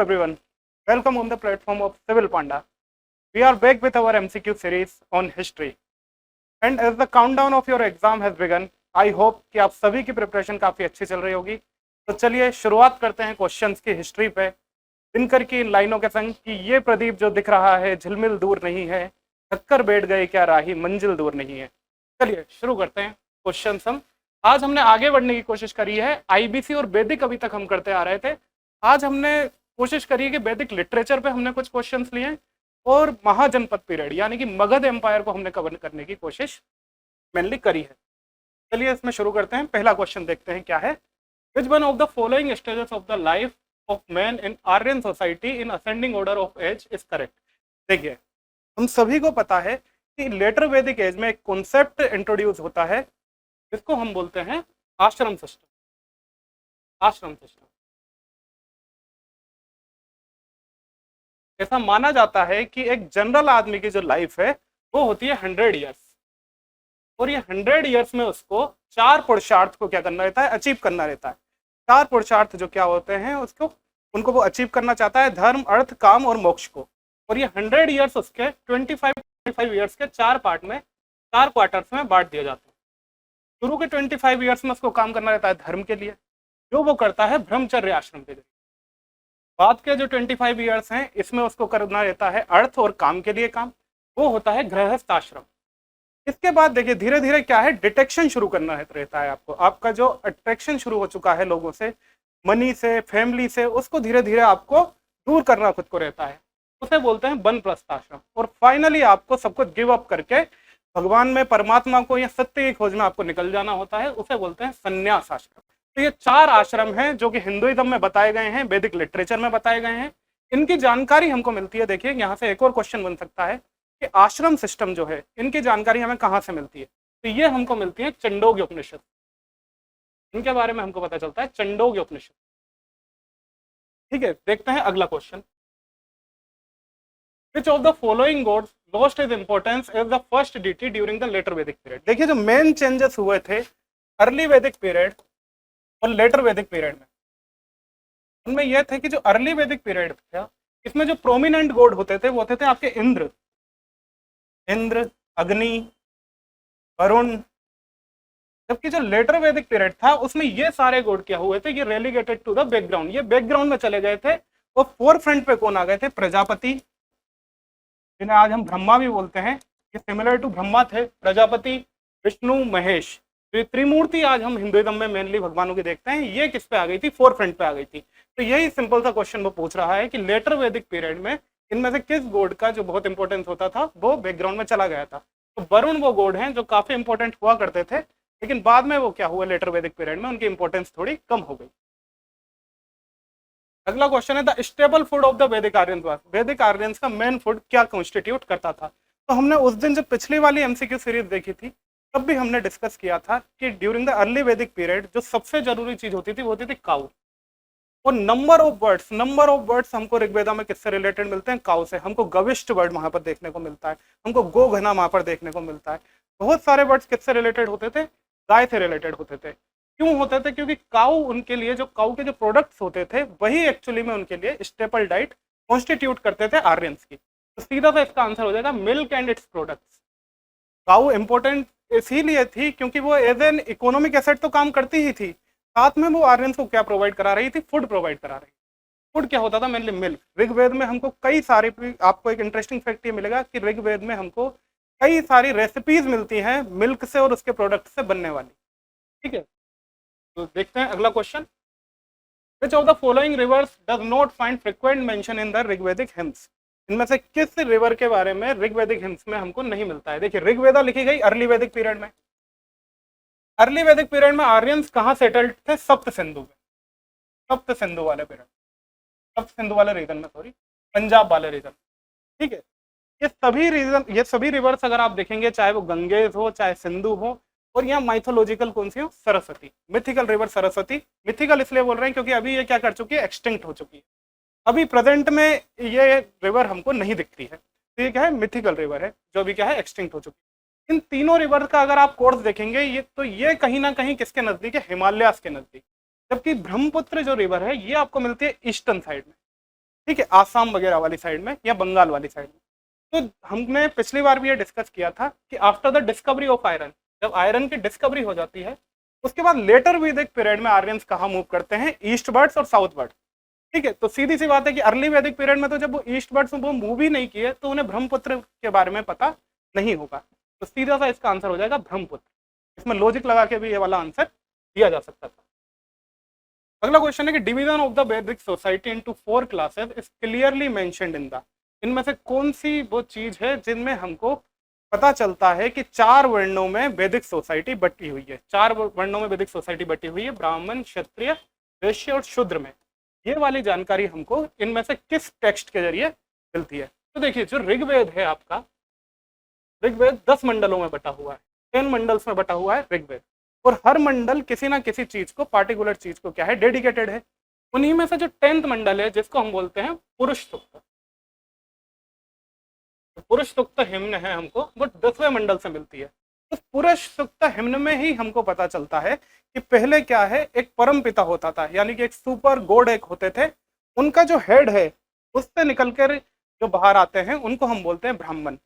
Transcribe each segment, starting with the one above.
everyone. Welcome on the platform of Civil Panda. We are back with our MCQ series on history. And as the countdown of your exam has begun, I hope कि आप सभी की preparation काफ़ी अच्छी चल रही होगी। तो चलिए शुरुआत करते हैं क्वेश्चंस की हिस्ट्री पे। दिनकर की इन लाइनों के संग कि ये प्रदीप जो दिख रहा है झिलमिल दूर नहीं है, थककर बैठ गए क्या राही मंजिल दूर नहीं है। चलिए शुरू करते हैं क्वेश्चन हम। आज हमने आगे बढ़ने की कोशिश करी है। आईबीसी और वैदिक अभी तक हम करते आ रहे थे। आज हमने कोशिश करी है कि वैदिक लिटरेचर पे हमने कुछ क्वेश्चंस लिए और महाजनपद पीरियड यानी कि मगध एम्पायर को हमने कवर करने की कोशिश मेनली करी है। चलिए इसमें शुरू करते हैं। पहला क्वेश्चन देखते हैं क्या है। Which one of the following stages of the life of man in Aryan society in ascending order of age is correct. देखिए हम सभी को पता है कि लेटर वैदिक एज में एक कॉन्सेप्ट इंट्रोड्यूस होता है जिसको हम बोलते हैं आश्रम सिस्टम। आश्रम सिस्टम ऐसा माना जाता है कि एक जनरल आदमी की जो लाइफ है वो होती है 100 ईयर्स, और ये 100 ईयर्स में उसको 4 पुरुषार्थ को क्या करना रहता है, अचीव करना रहता है। 4 पुरुषार्थ जो क्या होते हैं उनको वो अचीव करना चाहता है, धर्म, अर्थ, काम और मोक्ष को। और ये 100 ईयर्स उसके 25 ईयर्स के 4 पार्ट में 4 क्वार्टर्स में बांट दिए जाते हैं। शुरू के 25 ईयर्स में उसको काम करना रहता है धर्म के लिए, जो वो करता है ब्रह्मचर्य आश्रम के लिए। बाद के जो 25 ईयर्स हैं इसमें उसको करना रहता है अर्थ और काम के लिए काम, वो होता है गृहस्थ आश्रम। इसके बाद देखिए धीरे धीरे क्या है, डिटेक्शन शुरू करना रहता है आपको। आपका जो अट्रैक्शन शुरू हो चुका है लोगों से, मनी से, फैमिली से, उसको धीरे धीरे आपको दूर करना खुद को रहता है, उसे बोलते हैं वानप्रस्थ आश्रम। और फाइनली आपको सब कुछ गिव अप करके भगवान में, परमात्मा को या सत्य की खोज में आपको निकल जाना होता है, उसे बोलते हैं संन्यास आश्रम। तो ये 4 आश्रम हैं जो कि हिंदुइज्म में बताए गए हैं, वैदिक लिटरेचर में बताए गए हैं। इनकी जानकारी हमको मिलती है। देखिए यहाँ से एक और क्वेश्चन बन सकता है कि आश्रम सिस्टम जो है इनकी जानकारी हमें कहाँ से मिलती है। तो ये हमको मिलती है छंदोग्य उपनिषद। इनके बारे में हमको पता चलता है छंदोग्य उपनिषद। ठीक है, देखते हैं अगला question. Which of the following gods lost its importance as the first deity during the later Vedic period? देखिए जो मेन चेंजेस हुए थे अर्ली वैदिक पीरियड और लेटर वैदिक पीरियड में, उनमें यह थे कि जो अर्ली वैदिक पीरियड था इसमें जो प्रोमिनेंट गॉड होते थे वो होते थे आपके इंद्र, अग्नि, वरुण। जबकि जो लेटर वैदिक पीरियड था उसमें ये सारे गॉड क्या हुए थे, ये रेलीगेटेड टू द बैकग्राउंड, ये बैकग्राउंड में चले गए थे। और फोर फ्रंट पे कौन आ गए थे, प्रजापति, जिन्हें आज हम ब्रह्मा भी बोलते हैं। ये सिमिलर टू ब्रह्मा थे, प्रजापति, विष्णु, महेश। तो ये त्रिमूर्ति आज हम हिंदुइज्म में मेनली भगवानों की देखते हैं, ये किस पे आ गई थी, फोर फ्रंट पे आ गई थी। तो यही सिंपल सा क्वेश्चन वो पूछ रहा है कि लेटर वैदिक पीरियड में इनमें से किस गॉड का जो बहुत इंपॉर्टेंस होता था वो बैकग्राउंड में चला गया था। तो वरुण वो गॉड हैं जो काफी इंपॉर्टेंट हुआ करते थे, लेकिन बाद में वो क्या हुआ, लेटर वैदिक पीरियड में उनकी इंपॉर्टेंस थोड़ी कम हो गई। अगला क्वेश्चन है the stable food of the वैदिक आर्यन। वैदिक आर्यंस का मेन फूड क्या कॉन्स्टिट्यूट करता था। तो हमने उस दिन जब पिछली वाली एमसीक्यू सीरीज देखी थी तब भी हमने डिस्कस किया था कि ड्यूरिंग द अर्ली वैदिक पीरियड जो सबसे जरूरी चीज होती थी वो होती थी काउ। और नंबर ऑफ वर्ड्स हमको ऋग्वेदा में किससे रिलेटेड मिलते हैं, काउ से। हमको गविष्ठ वर्ड वहां पर देखने को मिलता है, हमको गोघना वहां पर देखने को मिलता है। बहुत सारे वर्ड्स किससे रिलेटेड होते थे, गाय से रिलेटेड होते थे। क्यों होते थे, क्योंकि काउ उनके लिए जो काउ के जो प्रोडक्ट्स होते थे वही एक्चुअली में उनके लिए स्टेपल डाइट कॉन्स्टिट्यूट करते थे आर्यंस की। तो सीधा सा इसका आंसर हो जाएगा milk and its products. Cow important इसीलिए थी क्योंकि वो एज एन इकोनॉमिक एसेट तो काम करती ही थी, साथ में वो आर्यंस को क्या प्रोवाइड करा रही थी, फूड प्रोवाइड करा रही। फूड क्या होता था, मेनली मिल्क। ऋग्वेद में हमको कई सारी, आपको एक इंटरेस्टिंग फैक्ट ये मिलेगा कि ऋग्वेद में हमको कई सारी रेसिपीज मिलती हैं मिल्क से और उसके प्रोडक्ट से बनने वाली। ठीक है, तो देखते हैं अगला question. Which of the following rivers does not find frequent mention in the Rigvedic hymns. इनमें से किस रिवर के बारे में ऋग्वेदिक हिम्स में हमको नहीं मिलता है। देखिए ऋग्वेदा लिखी गई अर्ली वैदिक पीरियड में। अर्ली वैदिक पीरियड में आर्यंस कहाँ सेटल्ड थे, सप्त सिंधु में, सप्त सिंधु वाले पीरियड, सप्त सिंधु वाले रीजन में, सॉरी पंजाब वाले रीजन। ठीक है, ये सभी रिवर्स अगर आप देखेंगे, चाहे वो गंगेज हो चाहे सिंधु हो, और यहाँ माइथोलॉजिकल कौन सी हो, Saraswati, mythical river Saraswati. Mythical इसलिए बोल रहे हैं क्योंकि अभी ये क्या कर चुकी है, एक्सटिंक्ट हो चुकी है। अभी प्रेजेंट में ये रिवर हमको नहीं दिखती है, तो ये क्या है, मिथिकल रिवर है जो अभी क्या है, एक्सटिंक्ट हो चुकी है। इन तीनों रिवर का अगर आप कोर्स देखेंगे ये कहीं ना कहीं किसके नजदीक है, हिमालयास के नजदीक। जबकि ब्रह्मपुत्र जो रिवर है ये आपको मिलती है ईस्टर्न साइड में। ठीक है, आसाम वगैरह वाली साइड में या बंगाल वाली साइड में। तो हमने पिछली बार भी ये डिस्कस किया था कि after the discovery of iron, जब आयरन की डिस्कवरी हो जाती है उसके बाद लेटर वैदिक पीरियड में आर्यंस कहाँ मूव करते हैं, ईस्ट वर्ड्स और साउथ वर्ड। ठीक है, तो सीधी सी बात है कि अर्ली वैदिक पीरियड में तो जब वो ईस्ट वर्ड्स वो मूव ही नहीं किए तो उन्हें ब्रह्मपुत्र के बारे में पता नहीं होगा। तो सीधा सा इसका आंसर हो जाएगा ब्रह्मपुत्र। इसमें लॉजिक लगा के भी ये वाला आंसर दिया जा सकता था। अगला क्वेश्चन है कि डिवीजन ऑफ द वैदिक society into 4 classes is clearly mentioned in the, इनमें से कौन सी वो चीज है जिनमें हमको पता चलता है कि 4 वर्णों में वैदिक सोसाइटी बटी हुई है। 4 वर्णों में वैदिक सोसाइटी बटी हुई है, ब्राह्मण, क्षत्रिय, वैश्य और शूद्र में। ये वाली जानकारी हमको इनमें से किस टेक्स्ट के जरिए मिलती है? तो देखिए, जो ऋग्वेद है आपका, ऋग्वेद 10 मंडलों में बटा हुआ है, 10 मंडल्स में बटा हुआ है ऋग्वेद, और हर मंडल किसी ना किसी चीज को, पार्टिकुलर चीज को क्या है, डेडिकेटेड है। उन्हीं में से जो 10th मंडल है जिसको हम बोलते हैं पुरुष सूक्त, पुरुष सूक्त हिम्न है हमको, वो 10वें मंडल से मिलती है। तो पुरुष सूक्त हिम्न में ही हमको पता चलता है कि पहले क्या है, एक परम पिता होता था, यानी कि एक सुपर गॉड एक होते थे, उनका जो हेड है उससे निकलकर जो बाहर आते हैं उनको हम बोलते हैं ब्राह्मण।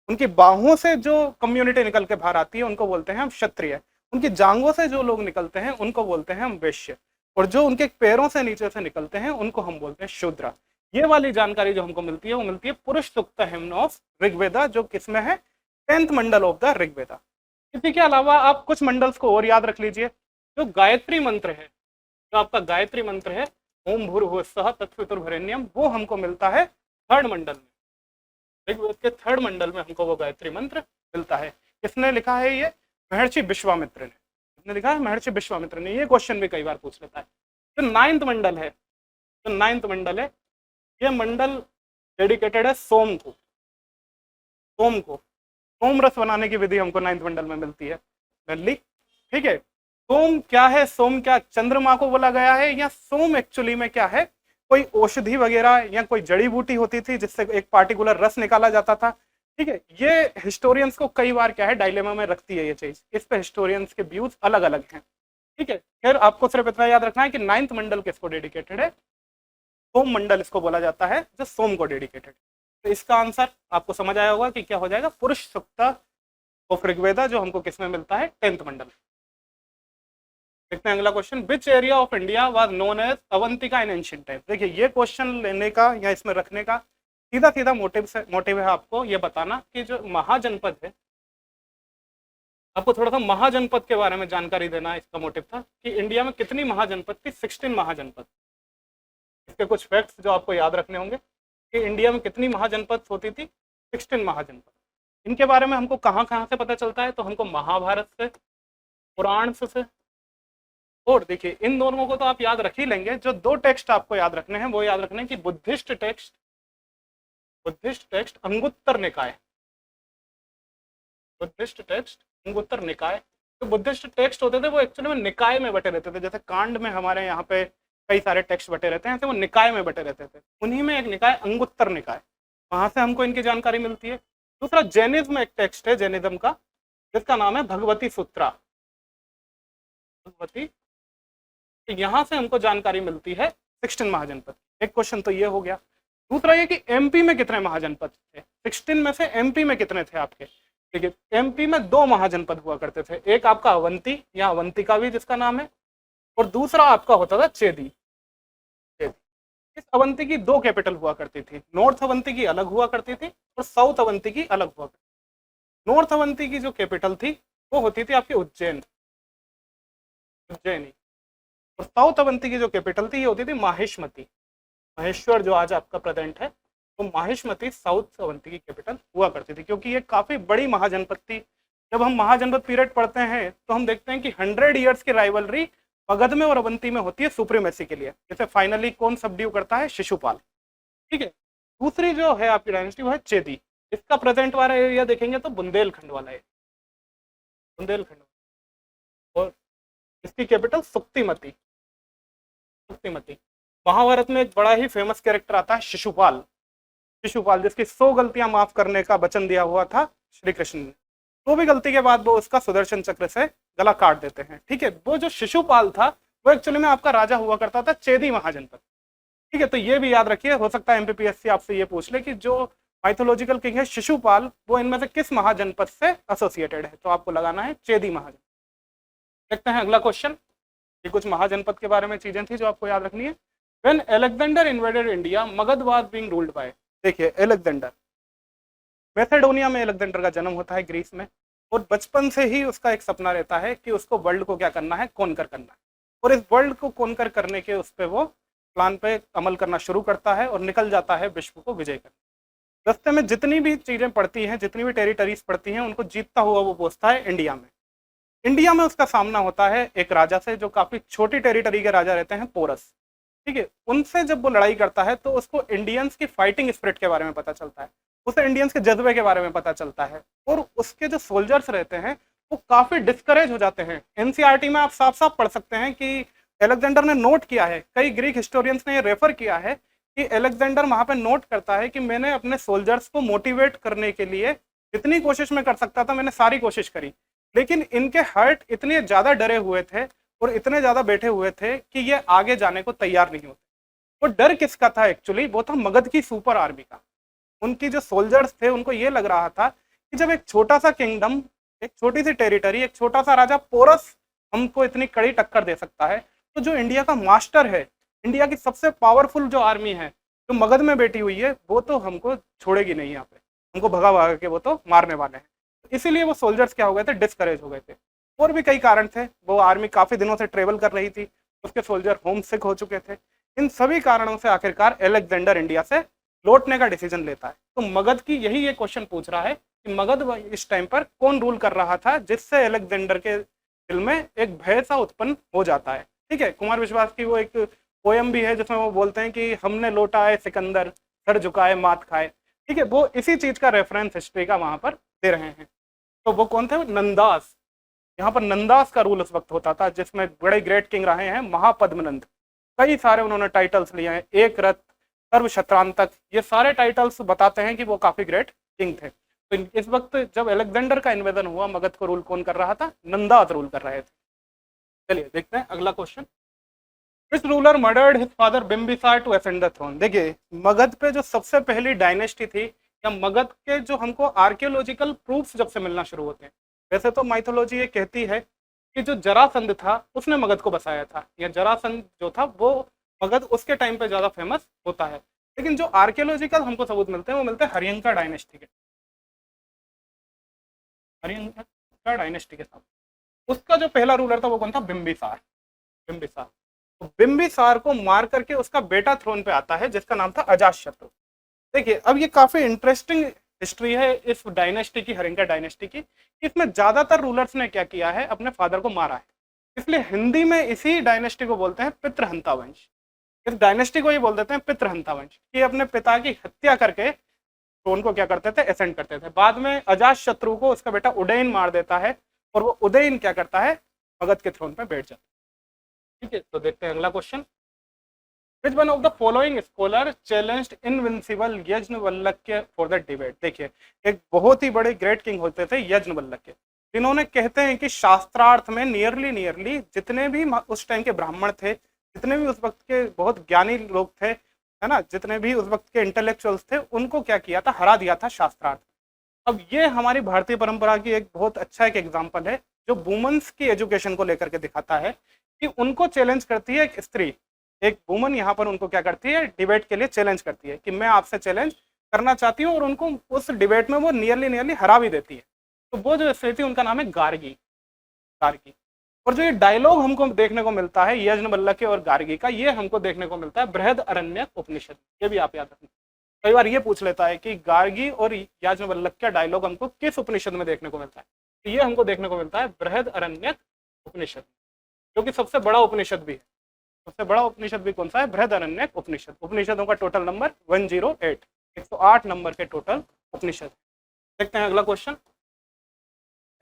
उनकी बाहों से जो कम्युनिटी निकल के बाहर आती है उनको बोलते हैं हम क्षत्रिय। उनकी जांघों से जो लोग निकलते हैं उनको बोलते हैं हम वैश्य, और जो उनके पैरों से नीचे से निकलते हैं उनको हम बोलते हैं शूद्र। ये वाली जानकारी जो हमको मिलती है वो मिलती है पुरुष सूक्त हिम्न ऑफ ऋग्वेदा, जो किसमें है, 10th Mandal of the Rigveda. इसी के अलावा आप कुछ मंडल्स को और याद रख लीजिए। जो गायत्री मंत्र है, जो आपका गायत्री मंत्र है, ओम भूर्भुवस्सुः तत्सवितुर्वरेण्यम, वो हमको मिलता है 3rd मंडल में। ऋग्वेद के 3rd मंडल में हमको वो गायत्री मंत्र मिलता है। किसने लिखा है ये? महर्षि विश्वामित्र ने। किसने लिखा है? महर्षि विश्वामित्र ने। ये क्वेश्चन भी कई बार पूछ लेता है। जो 9th मंडल है, जो 9th मंडल है, ये मंडल डेडिकेटेड है सोम को। सोम को, सोम रस बनाने की विधि हमको 9th मंडल में मिलती है नल्ली। ठीक है, सोम क्या है? सोम क्या चंद्रमा को बोला गया है, या सोम एक्चुअली में क्या है, कोई औषधि वगैरह या कोई जड़ी बूटी होती थी जिससे एक पार्टिकुलर रस निकाला जाता था। ठीक है, ये हिस्टोरियंस को कई बार क्या है, डायलेमा में रखती है ये चीज। इस पे हिस्टोरियंस के व्यूज अलग अलग हैं। ठीक है, फिर आपको सिर्फ इतना याद रखना है कि 9th मंडल किसको डेडिकेटेड है? सोम मंडल इसको बोला जाता है, जो सोम को डेडिकेटेड। तो इसका आंसर आपको समझ आया होगा कि क्या हो जाएगा, पुरुष सूक्त ऑफ ऋग्वेदा, जो हमको किसमें मिलता है, 10th मंडल। देखते हैं अगला question, which area of India was known as Avantika in ancient time. देखिए, ये क्वेश्चन लेने का या इसमें रखने का सीधा सीधा मोटिव है आपको ये बताना कि जो महाजनपद है, आपको थोड़ा सा महाजनपद के बारे में जानकारी देना इसका मोटिव था कि इंडिया में कितनी महाजनपद थी, 16 महाजनपद। इसके कुछ फैक्ट्स जो आपको याद रखने होंगे कि इंडिया में कितनी महाजनपद होती थी, 16 महाजनपद। इनके बारे में हमको कहाँ कहाँ से पता चलता है, तो हमको महाभारत से, पुराण से, और देखिए इन दोनों को तो आप याद रख ही लेंगे। जो 2 टेक्स्ट आपको याद रखने हैं वो याद रखने हैं कि बुद्धिस्ट टेक्स्ट अंगुत्तर निकाय, बुद्धिस्ट टेक्स्ट अंगुत्तर निकाय। तो बुद्धिस्ट टेक्स्ट होते थे वो एक्चुअली में निकाय में बटे रहते थे। जैसे कांड में हमारे यहाँ पे कई सारे टेक्स्ट बटे रहते हैं, ऐसे वो निकाय में बटे रहते थे। उन्हीं में एक निकाय अंगुत्तर निकाय, वहां से हमको इनकी जानकारी मिलती है। दूसरा जैनिज्म में एक टेक्स्ट है जैनिज्म का, जिसका नाम है भगवती सूत्रा, भगवती। यहाँ से हमको जानकारी मिलती है 16 महाजनपद। एक क्वेश्चन तो ये हो गया। दूसरा ये कि एमपी में कितने महाजनपद थे, 16 में से एमपी में कितने थे आपके। देखिए, एमपी में 2 महाजनपद हुआ करते थे, एक आपका अवंती या अवंतिका भी जिसका नाम है, और दूसरा आपका होता था चेदी। इस अवंती की 2 कैपिटल हुआ करती थी, नॉर्थ अवंती की अलग हुआ करती थी और साउथ अवंती की अलग हुआ करती थी। नॉर्थ अवंती की जो कैपिटल थी वो होती थी आपकी उज्जैनी, और साउथ अवंती की जो कैपिटल थी ये होती थी माहेशमती। महेश्वर जो आज आपका प्रेजेंट है, तो माहेशमती साउथ अवंती की कैपिटल हुआ करती थी, क्योंकि ये काफी बड़ी महाजनपद थी। जब हम महाजनपद पीरियड पढ़ते हैं तो हम देखते हैं कि 100 ईयर्स की राइवलरी मगध में और अवंती में होती है सुप्रीमेसी के लिए। जैसे फाइनली कौन सबड्यू करता है, शिशुपाल। ठीक है, दूसरी जो है आपकी डायनेस्टी वो है चेदी। इसका प्रेजेंट वाला एरिया देखेंगे तो बुंदेलखंड वाला है, बुंदेलखंड, और इसकी कैपिटल सुक्तिमती। महाभारत में एक बड़ा ही फेमस कैरेक्टर आता है शिशुपाल, जिसकी 100 गलतियां माफ करने का वचन दिया हुआ था श्री कृष्ण ने। तो भी गलती के बाद वो उसका सुदर्शन चक्र से गला काट देते हैं। ठीक है, वो जो शिशुपाल था वो एक्चुअली में आपका राजा हुआ करता था चेदी महाजनपद। ठीक है, तो ये भी याद रखिए, हो सकता है एमपीपीएससी आपसे ये पूछ ले कि जो माइथोलॉजिकल किंग है शिशुपाल, वो इनमें से किस महाजनपद से एसोसिएटेड है, तो आपको लगाना है चेदी महाजन। देखते हैं अगला क्वेश्चन। ये कुछ महाजनपद के बारे में चीजें थी जो आपको याद रखनी है। When Alexander invaded India Magadh was being ruled by. देखिए अलेक्जेंडर, मैसेडोनिया में अलेक्जेंडर का जन्म होता है, ग्रीस में, और बचपन से ही उसका एक सपना रहता है कि उसको वर्ल्ड को क्या करना है, कॉन्कर करना है। और इस वर्ल्ड को कॉन्कर करने के उस पर वो प्लान पे अमल करना शुरू करता है और निकल जाता है विश्व को विजय करने। रास्ते में जितनी भी चीजें पड़ती हैं, जितनी भी टेरिटरीज पड़ती हैं, उनको जीतता हुआ वो पहुंचता है इंडिया में। इंडिया में उसका सामना होता है एक राजा से जो काफी छोटी टेरिटरी के राजा रहते हैं, पोरस। ठीक है, उनसे जब वो लड़ाई करता है तो उसको इंडियंस की फाइटिंग स्पिरिट के बारे में पता चलता है, उसे इंडियंस के जज्बे के बारे में पता चलता है, और उसके जो सोल्जर्स रहते हैं वो काफी डिस्करेज हो जाते हैं। एनसीईआरटी में आप साफ साफ पढ़ सकते हैं कि अलेक्जेंडर ने नोट किया है, कई ग्रीक हिस्टोरियंस ने ये रेफर किया है कि अलेक्जेंडर वहां पे नोट करता है कि मैंने अपने सोल्जर्स को मोटिवेट करने के लिए जितनी कोशिश मैं कर सकता था मैंने सारी कोशिश करी, लेकिन इनके हार्ट इतने ज्यादा डरे हुए थे और इतने ज्यादा बैठे हुए थे कि ये आगे जाने को तैयार नहीं होते। वो डर किसका था एक्चुअली, वो था मगध की सुपर आर्मी का। उनकी जो सोल्जर्स थे उनको ये लग रहा था कि जब एक छोटा सा किंगडम, एक छोटी सी टेरिटरी, एक छोटा सा राजा पोरस हमको इतनी कड़ी टक्कर दे सकता है, तो जो इंडिया का मास्टर है, इंडिया की सबसे पावरफुल जो आर्मी है जो मगध में बैठी हुई है, वो तो हमको छोड़ेगी नहीं, यहाँ पे हमको भगा भगा के वो तो मारने वाले हैं। इसीलिए वो सोल्जर्स क्या हो गए थे, डिस्करेज हो गए थे। और भी कई कारण थे, वो आर्मी काफी दिनों से ट्रेवल कर रही थी, उसके सोल्जर होम सिक हो चुके थे। इन सभी कारणों से आखिरकार अलेक्जेंडर इंडिया से लौटने का डिसीजन लेता है। तो मगध की यही ये क्वेश्चन पूछ रहा है कि मगध इस टाइम पर कौन रूल कर रहा था जिससे अलेक्जेंडर के दिल में एक भय सा उत्पन्न हो जाता है। ठीक है, कुमार विश्वास की वो एक पोयम भी है जिसमें वो बोलते हैं कि हमने लौटा है सिकंदर, सर झुकाए मात खाए। ठीक है, वो इसी चीज का रेफरेंस हिस्ट्री का वहां पर दे रहे हैं। तो वो कौन थे, नंदास। यहाँ पर नंदास का रूल उस वक्त होता था जिसमें बड़े ग्रेट किंग रहे हैं महापद्मनंद। कई सारे उन्होंने टाइटल्स लिए हैं, एक रथ, सर्व शत्रांतक, ये सारे टाइटल्स बताते हैं कि वो काफी ग्रेट किंग थे। तो इस वक्त जब अलेक्जेंडर का इन्वेजन हुआ, मगध को रूल कौन कर रहा था, नंदास रूल कर रहे थे। चलिए देखते हैं अगला question. Which ruler murdered his father Bimbisara to ascend the throne? देखिए मगध पे जो सबसे पहली डायनेस्टी थी, या मगध के जो हमको आर्कियोलॉजिकल प्रूफ्स जब से मिलना शुरू होते हैं, वैसे तो माइथोलॉजी ये कहती है कि जो जरासंध था उसने मगध को बसाया था, या जरासंध जो था वो मगध उसके टाइम पे ज्यादा फेमस होता है। लेकिन जो आर्कियोलॉजिकल हमको सबूत मिलते हैं वो मिलते हैं हरियंका डायनेस्टी के, हरियंका डायनेस्टी के साथ। उसका जो पहला रूलर था वो कौन था, बिम्बिसार। बिम्बिसार, तो बिम्बिसार को मार करके उसका बेटा थ्रोन पे आता है जिसका नाम था अजातशत्रु। देखिए अब ये काफी इंटरेस्टिंग हिस्ट्री है इस डायनेस्टी की, हरिंका डायनेस्टी की। इसमें ज्यादातर रूलर्स ने क्या किया है, अपने फादर को मारा है। इसलिए हिंदी में इसी डायनेस्टी को बोलते हैं पितृहंता वंश। इस डायनेस्टी को ही बोल देते हैं पितृहंता वंश, कि अपने पिता की हत्या करके थ्रोन को क्या करते थे, एसेंड करते थे। बाद में अजातशत्रु को उसका बेटा उदयन मार देता है और वो उदयन क्या करता है, मगध के थ्रोन पे बैठ जाता है। ठीक है, तो देखते हैं अगला question. Which one of the following scholar challenged invincible Yajnavalkya for the debate? देखिए एक बहुत ही बड़े ग्रेट किंग होते थे यज्ञवल्क्य, जिन्होंने कहते हैं कि शास्त्रार्थ में नियरली जितने भी उस टाइम के ब्राह्मण थे, जितने भी उस वक्त के बहुत ज्ञानी लोग थे, है ना, जितने भी उस वक्त के इंटेलेक्चुअल्स थे, उनको क्या किया था, हरा दिया था शास्त्रार्थ। अब ये हमारी भारतीय परंपरा की एक बहुत अच्छा एक एग्जाम्पल है जो वुमेन्स की एजुकेशन को लेकर के दिखाता है कि उनको चैलेंज करती है एक स्त्री, एक वुमन यहाँ पर उनको क्या करती है, डिबेट के लिए चैलेंज करती है कि मैं आपसे चैलेंज करना चाहती हूँ, और उनको उस डिबेट में वो नियरली हरा भी देती है। तो वो जो स्त्री थी उनका नाम है गार्गी। गार्गी। और जो ये डायलॉग हमको देखने को मिलता है यज्ञवल्क्य और गार्गी का, ये हमको देखने को मिलता है बृहदारण्यक उपनिषद। ये भी आप याद रखना, कई बार ये पूछ लेता है कि गार्गी और याज्ञवल्क्य डायलॉग हमको किस उपनिषद में देखने को मिलता है, तो ये हमको देखने को मिलता है बृहदारण्यक उपनिषद, जो कि सबसे बड़ा उपनिषद भी है। सबसे बड़ा उपनिषद भी कौन सा है, बृहदारण्यक उपनिषद। उपनिषदों का टोटल नंबर 108, 108 नंबर के टोटल उपनिषद। देखते हैं अगला question.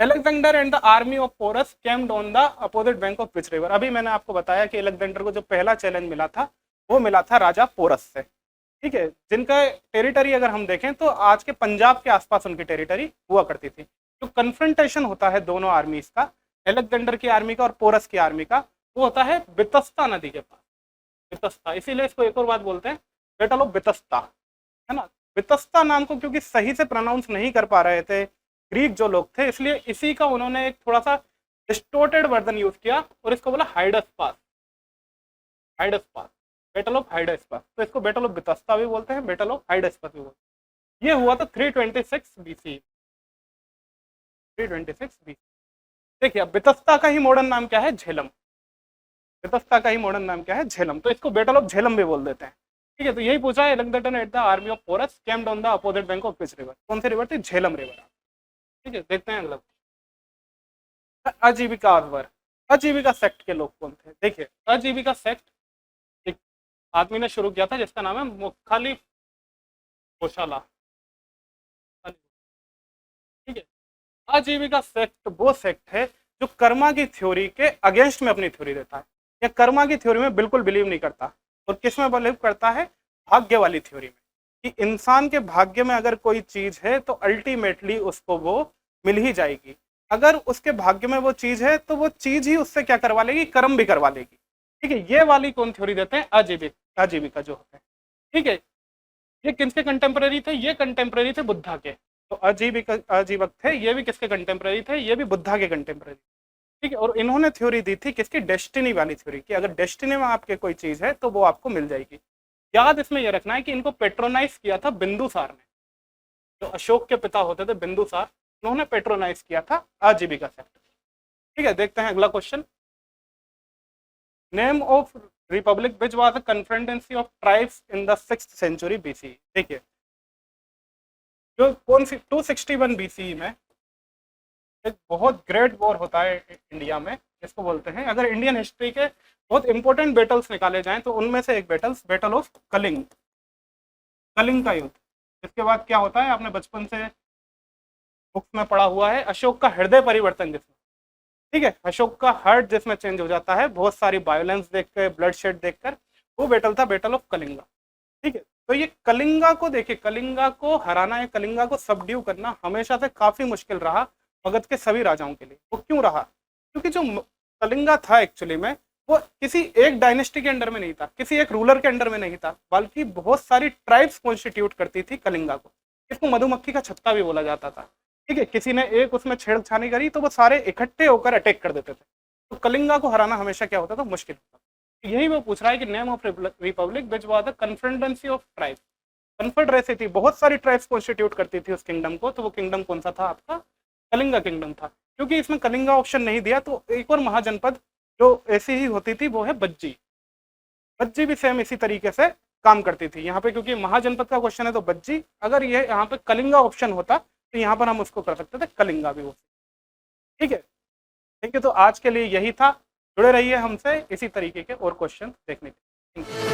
Alexander and the army of Porus camped on the opposite bank of which river? अभी मैंने आपको बताया कि अलेक्जेंडर को जो पहला चैलेंज मिला था वो मिला था राजा पोरस से। ठीक है, जिनका टेरिटरी अगर हम देखें तो आज के पंजाब के आसपास उनकी टेरिटरी हुआ करती थी। जो कन्फ्रंटेशन होता है दोनों आर्मीज का, अलेक्जेंडर की आर्मी का और पोरस की आर्मी का, वो होता है बितस्ता नदी के पास। वितस्ता, इसीलिए इसको एक और बात बोलते हैं बैटल ऑफ वितस्ता, है ना। वितस्ता नाम को क्योंकि सही से प्रोनाउंस नहीं कर पा रहे थे ग्रीक जो लोग थे, इसलिए इसी का उन्होंने एक थोड़ा सा डिस्टोर्टेड वर्जन यूज किया और इसको बोला हाइडस्पास, हाइडस्पास, बैटल ऑफ हाइडस्पास। तो इसको बैटल ऑफ वितस्ता भी बोलते हैं, बैटल ऑफ हाइडस्पास भी बोलते हैं। ये हुआ था 326 बीसी, 326 बीसी। देखिए अब वितस्ता का ही मॉडर्न नाम क्या है, झेलम। वितस्ता का ही मॉडर्न नाम क्या है, झेलम। तो इसको बैटल ऑफ झेलम भी बोल देते हैं, ठीक है। तो यही पूछा है, Alexander at the army of Porus camped on the opposite bank of which river, कौन सी रिवर थी, झेलम रिवर, ठीक है। देखते हैं अगला, आजीविका वर्ग। आजीविका सेक्ट के लोग कौन थे, देखिए आजीविका सेक्ट एक आदमी ने शुरू किया था जिसका नाम है मुखाली कोशाला, ठीक है। आजीविका सेक्ट वो सेक्ट है जो कर्मा की थ्योरी के अगेंस्ट में अपनी थ्योरी देता है, या कर्मा की थ्योरी में बिल्कुल बिलीव नहीं करता, और किस में बिलीव करता है, भाग्य वाली थ्योरी में, कि इंसान के भाग्य में अगर कोई चीज है तो अल्टीमेटली उसको वो मिल ही जाएगी। अगर उसके भाग्य में वो चीज है तो वो चीज ही उससे क्या करवा लेगी, कर्म भी करवा लेगी, ठीक है। ये वाली कौन थ्योरी देते हैं, आजीविका जो होते हैं, ठीक है। ये किसके कंटेम्प्रेरी थे, ये कंटेम्प्रेरी थे बुद्धा के। तो आजीवक थे, ये भी किसके कंटेम्प्रेरी थे, ये भी बुद्धा के कंटेम्प्रेरी, ठीक है। और इन्होंने थ्योरी दी थी किसकी, डेस्टिनी वाली थ्योरी, कि अगर डेस्टिनी में आपके कोई चीज है तो वो आपको मिल जाएगी। याद इसमें यह रखना है कि इनको पेट्रोनाइज किया था बिंदुसार ने, जो अशोक के पिता होते थे बिंदुसार, उन्होंने पेट्रोनाइज किया था आजीविका सेक्टर, ठीक है। देखते हैं अगला question, name of republic which was a confederacy of tribes in the 6th century BC. देखिए जो कौन सी 261 बीसी में एक बहुत ग्रेट वॉर होता है इंडिया में, जिसको बोलते हैं, अगर इंडियन हिस्ट्री के बहुत इंपॉर्टेंट बैटल्स निकाले जाएं तो उनमें से एक बैटल ऑफ कलिंग, कलिंग का युद्ध। इसके बाद क्या होता है, आपने बचपन से बुक्स में पढ़ा हुआ है, अशोक का हृदय परिवर्तन जिसमें, ठीक है, अशोक का हार्ट जिसमें चेंज हो जाता है बहुत सारी वायलेंस देखकर, ब्लड शेड देखकर, वो बैटल था बैटल ऑफ कलिंगा, ठीक है। तो ये कलिंगा को देखिए, कलिंगा को हराना या कलिंगा को सबड्यू करना हमेशा से काफी मुश्किल रहा मगध के सभी राजाओं के लिए। वो क्यों रहा, क्योंकि जो कलिंगा था एक्चुअली में वो किसी एक डायनेस्टी के अंडर में नहीं था, किसी एक रूलर के अंडर में नहीं था, बल्कि बहुत सारी ट्राइब्स कॉन्स्टिट्यूट करती थी कलिंगा को। इसको मधुमक्खी का छत्ता भी बोला जाता था, ठीक है। किसी ने एक उसमें छेड़छानी करी तो वो सारे इकट्ठे होकर अटैक कर देते थे। तो कलिंगा को हराना हमेशा क्या होता था, मुश्किल होता था। यही वो पूछ रहा है कि name of republic which was the confederacy of tribes, confederacy थी, बहुत सारी ट्राइब्स कॉन्स्टिट्यूट करती थी उस किंगडम को, तो वो किंगडम कौन सा था आपका, कलिंगा किंगडम था। क्योंकि इसमें कलिंगा ऑप्शन नहीं दिया तो एक और महाजनपद जो ऐसी ही होती थी वो है बज्जी, बज्जी भी सेम इसी तरीके से काम करती थी यहाँ पे, क्योंकि महाजनपद का क्वेश्चन है तो बज्जी, अगर ये यहाँ पे कलिंगा ऑप्शन होता तो यहाँ पर हम उसको कर सकते थे कलिंगा भी हो, ठीक है। ठीक है, तो आज के लिए यही था, जुड़े रहिए हमसे इसी तरीके के और क्वेश्चन देखने के लिए।